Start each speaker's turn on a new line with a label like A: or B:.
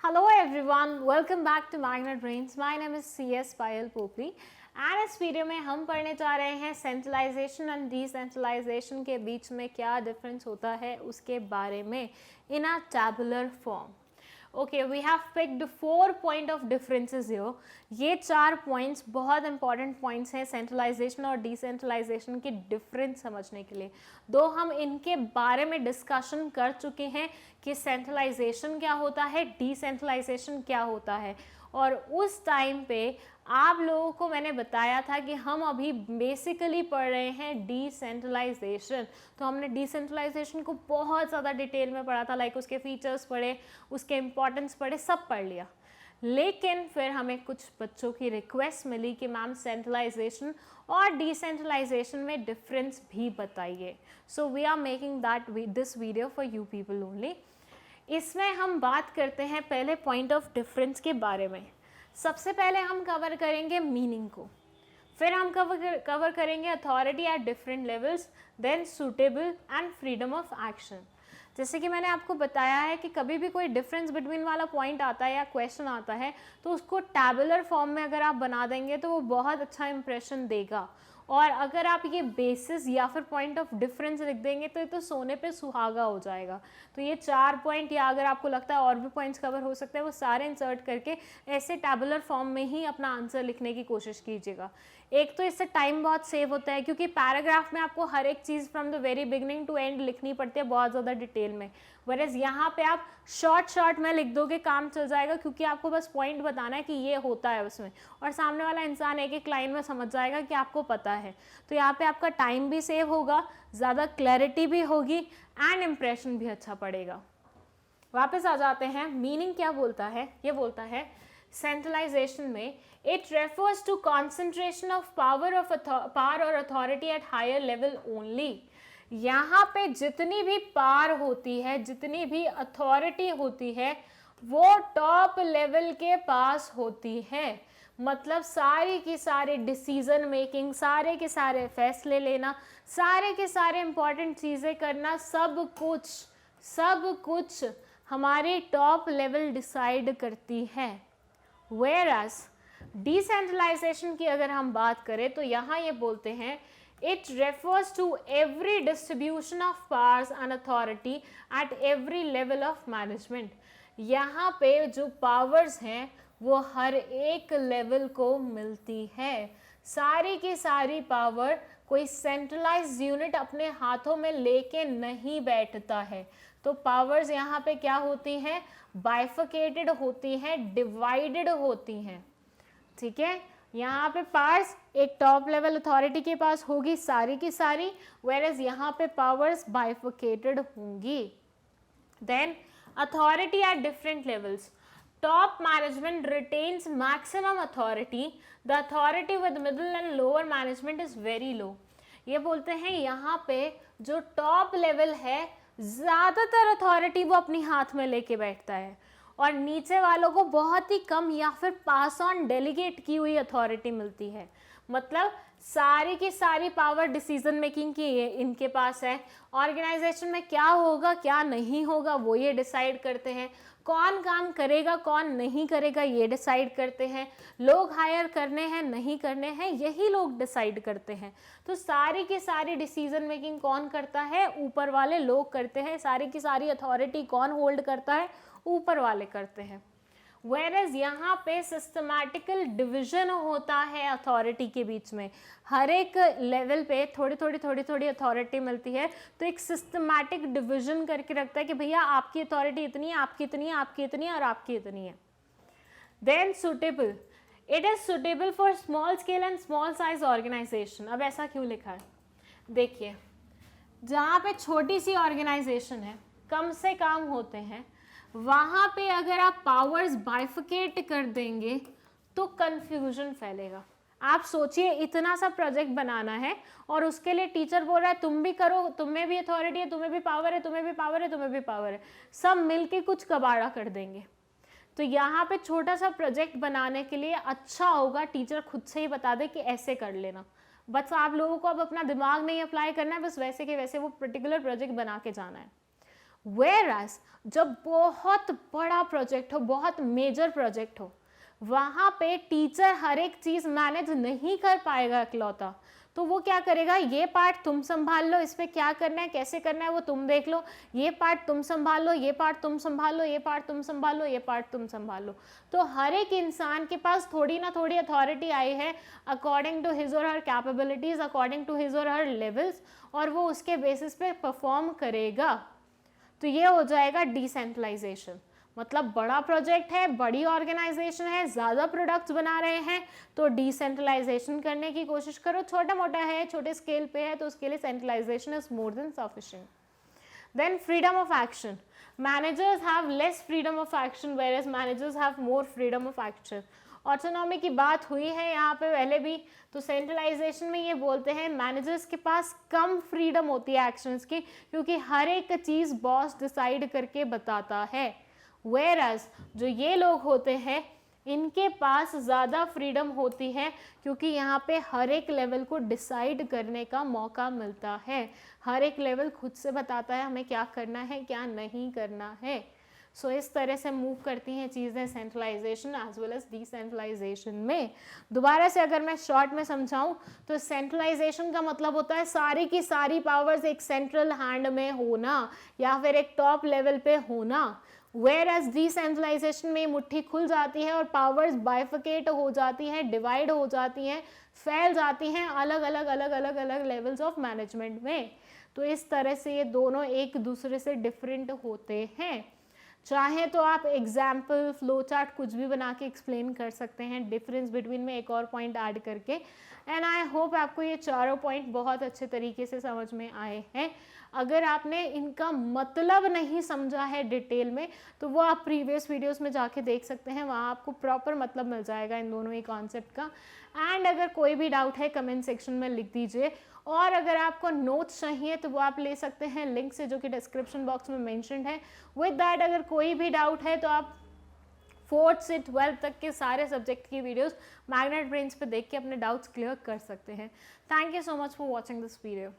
A: Hello everyone, welcome back to Magnet Brains. My name is CS Payal Popli and इस video में हम पढ़ने जा रहे हैं सेंट्रलाइजेशन एंड डिसेंट्रलाइजेशन के बीच में क्या डिफरेंस होता है उसके बारे में in a tabular form. Okay, we have picked 4 point of differences here. ये 4 पॉइंट्स बहुत इंपॉर्टेंट पॉइंट्स हैं सेंट्रलाइजेशन और डिसेंट्रलाइजेशन के डिफरेंस समझने के लिए. दो हम इनके बारे में डिस्कशन कर चुके हैं कि सेंट्रलाइजेशन क्या होता है, डिसेंट्रलाइजेशन क्या होता है, और उस टाइम पे आप लोगों को मैंने बताया था कि हम अभी बेसिकली पढ़ रहे हैं डिसेंट्रलाइजेशन. तो हमने डिसेंट्रलाइजेशन को बहुत ज़्यादा डिटेल में पढ़ा था, लाइक उसके फीचर्स पढ़े, उसके इम्पोर्टेंस पढ़े, सब पढ़ लिया. लेकिन फिर हमें कुछ बच्चों की रिक्वेस्ट मिली कि मैम सेंट्रलाइजेशन और डिसेंट्रलाइजेशन में डिफरेंस भी बताइए. So we are making that this video for you people only. इसमें हम बात करते हैं पहले पॉइंट ऑफ डिफरेंस के बारे में. सबसे पहले हम कवर करेंगे मीनिंग को, फिर हम कवर करेंगे authority at different levels, then suitable and freedom of action. जैसे कि मैंने आपको बताया है कि कभी भी कोई डिफरेंस बिटवीन वाला पॉइंट आता है या क्वेश्चन आता है तो उसको टैबुलर फॉर्म में अगर आप बना देंगे तो वो बहुत अच्छा इंप्रेशन देगा. और अगर आप ये बेसिस या फिर पॉइंट ऑफ डिफरेंस लिख देंगे तो ये तो सोने पे सुहागा हो जाएगा. तो ये 4 पॉइंट, या अगर आपको लगता है और भी पॉइंट्स कवर हो सकते हैं, वो सारे इंसर्ट करके ऐसे टैबुलर फॉर्म में ही अपना आंसर लिखने की कोशिश कीजिएगा. एक तो इससे टाइम बहुत सेव होता है क्योंकि पैराग्राफ में आपको हर एक चीज़ from the very beginning to end लिखनी पड़ती है बहुत ज़्यादा डिटेल में. वरएज यहाँ पे आप शॉर्ट में लिख दोगे, काम चल जाएगा, क्योंकि आपको बस पॉइंट बताना है कि ये होता है उसमें, और सामने वाला इंसान एक एक लाइन में समझ जाएगा कि आपको पता है. तो यहाँ पे आपका टाइम भी सेव होगा, ज़्यादा क्लैरिटी भी होगी एंड इम्प्रेशन भी अच्छा पड़ेगा. वापस आ जाते हैं. मीनिंग क्या बोलता है? ये बोलता है सेंट्रलाइजेशन में it refers to concentration of power और authority at higher level only. यहाँ पे जितनी भी पावर होती है, जितनी भी अथॉरिटी होती है, वो टॉप लेवल के पास होती है. मतलब सारी की सारी डिसीजन मेकिंग, सारे के सारे फैसले लेना, सारे के सारे इंपॉर्टेंट चीज़ें करना, सब कुछ हमारी टॉप लेवल डिसाइड करती है. Whereas डिसेंट्रलाइजेशन की अगर हम बात करें तो यहाँ ये बोलते हैं it refers to every distribution of powers and authority at every level of management. यहाँ पे जो पावर्स हैं वो हर एक लेवल को मिलती है. सारी की सारी पावर कोई सेंट्रलाइज यूनिट अपने हाथों में लेके नहीं बैठता है. तो पावर्स यहाँ पे क्या होती हैं? बाइफिकेटेड होती हैं, डिवाइडेड होती हैं. ठीक है, यहाँ पे पावर्स एक टॉप लेवल अथॉरिटी के पास होगी सारी की सारी, वेयरएज यहाँ पे पावर्स बाइफिकेटेड होंगी. Then authority at different levels. Top management retains maximum authority. The authority with middle and lower management is very low. ये बोलते हैं यहाँ पे जो टॉप लेवल है ज़्यादातर अथॉरिटी वो अपनी हाथ में लेके बैठता है, और नीचे वालों को बहुत ही कम या फिर पास ऑन डेलीगेट की हुई अथॉरिटी मिलती है. मतलब सारी की सारी पावर डिसीजन मेकिंग की इनके पास है. ऑर्गेनाइजेशन में क्या होगा क्या नहीं होगा वो ये डिसाइड करते हैं. कौन काम करेगा कौन नहीं करेगा ये डिसाइड करते हैं. लोग हायर करने हैं नहीं करने हैं यही लोग डिसाइड करते हैं. तो सारी की सारी डिसीजन मेकिंग कौन करता है? ऊपर वाले लोग करते हैं. सारी की सारी अथॉरिटी कौन होल्ड करता है? ऊपर वाले करते हैं. Whereas यहाँ पे सिस्टमैटिकल डिविजन होता है अथॉरिटी के बीच में. हर एक लेवल पे थोड़ी थोड़ी अथॉरिटी मिलती है, तो एक सिस्टमैटिक डिविजन करके रखता है कि भैया आपकी अथॉरिटी इतनी है, आपकी इतनी है, आपकी इतनी है और आपकी इतनी है. Then suitable. It is suitable for small scale and small size organisation. अब ऐसा क्यों लिखा है? देखिए, जहाँ पे छोटी सी ऑर्गेनाइजेशन है, कम से काम होते हैं, वहाँ पे अगर आप पावर्स बाइफिकेट कर देंगे तो कंफ्यूजन फैलेगा. आप सोचिए, इतना सा प्रोजेक्ट बनाना है और उसके लिए टीचर बोल रहा है तुम भी करो, तुम्हें भी अथॉरिटी है, तुम्हें भी पावर है, तुम्हें भी पावर है, तुम्हें भी पावर है, सब मिलके कुछ कबाड़ा कर देंगे. तो यहाँ पे छोटा सा प्रोजेक्ट बनाने के लिए अच्छा होगा टीचर खुद से ही बता दे कि ऐसे कर लेना. बस आप लोगों को अब अपना दिमाग नहीं अप्लाई करना है, बस वैसे के वैसे वो पर्टिकुलर प्रोजेक्ट बना के जाना है. Whereas जब बहुत बड़ा प्रोजेक्ट हो, बहुत मेजर प्रोजेक्ट हो, वहाँ पे टीचर हर एक चीज मैनेज नहीं कर पाएगा इकलौता, तो वो क्या करेगा, ये पार्ट तुम संभाल लो, इसमें क्या करना है, कैसे करना है वो तुम देख लो, ये पार्ट तुम संभाल लो, ये पार्ट तुम संभाल लो, ये पार्ट तुम संभाल लो, ये पार्ट तुम संभाल लो। तो हर एक इंसान के पास थोड़ी ना थोड़ी अथॉरिटी आई है अकॉर्डिंग टू हिज और हर कैपेबिलिटीज, अकॉर्डिंग टू हिज और हर लेवल्स, और वो उसके बेसिस पे परफॉर्म करेगा। तो ये हो जाएगा डिसेंट्रलाइजेशन। मतलब बड़ा प्रोजेक्ट है, बड़ी ऑर्गेनाइजेशन है, ज़्यादा प्रोडक्ट्स बना रहे हैं, तो डिसेंट्रलाइजेशन करने की कोशिश करो। छोटा मोटा है, छोटे स्केल पे है, तो उसके लिए centralisation is more than sufficient. Then freedom of action, managers have less freedom of action whereas managers have more freedom of action. Autonomy की बात हुई है यहाँ पे पहले भी, तो सेंट्रलाइजेशन में ये बोलते हैं मैनेजर्स के पास कम फ्रीडम होती है एक्शंस की, क्योंकि हर एक चीज़ बॉस डिसाइड करके बताता है। Whereas जो ये लोग होते हैं इनके पास ज़्यादा फ्रीडम होती है, क्योंकि यहाँ पे हर एक लेवल को डिसाइड करने का मौका मिलता है। हर एक लेवल खुद से बताता है हमें क्या करना है, क्या नहीं करना है। सो इस तरह से मूव करती हैं चीज़ें centralisation as well as decentralisation में। दोबारा से अगर मैं शॉर्ट में समझाऊं तो सेंट्रलाइजेशन का मतलब होता है सारी की सारी पावर्स एक सेंट्रल हैंड में होना या फिर एक टॉप लेवल पे होना। वेयर एज डिसेंट्रलाइजेशन में मुट्ठी खुल जाती है और पावर्स बाइफिकेट हो जाती हैं, डिवाइड हो जाती हैं, फैल जाती हैं अलग अलग अलग अलग अलग लेवल्स ऑफ मैनेजमेंट में। तो इस तरह से ये दोनों एक दूसरे से डिफरेंट होते हैं। चाहे तो आप एग्जाम्पल, फ्लो चार्ट कुछ भी बना के एक्सप्लेन कर सकते हैं डिफरेंस बिटवीन में एक और पॉइंट ऐड करके। एंड आई होप आपको ये चारों पॉइंट बहुत अच्छे तरीके से समझ में आए हैं। अगर आपने इनका मतलब नहीं समझा है डिटेल में तो वो आप प्रीवियस वीडियोस में जाके देख सकते हैं, वहाँ आपको प्रॉपर मतलब मिल जाएगा इन दोनों ही कॉन्सेप्ट का। एंड अगर कोई भी डाउट है कमेंट सेक्शन में लिख दीजिए, और अगर आपको नोट्स चाहिए तो वो आप ले सकते हैं लिंक से जो कि डिस्क्रिप्शन बॉक्स में मेंशन्ड है। विद दैट अगर कोई भी डाउट है तो आप 4th से 12th तक के सारे सब्जेक्ट की वीडियोस मैग्नेट ब्रेन्स पे देख के अपने डाउट्स क्लियर कर सकते हैं। Thank you so much for watching this video.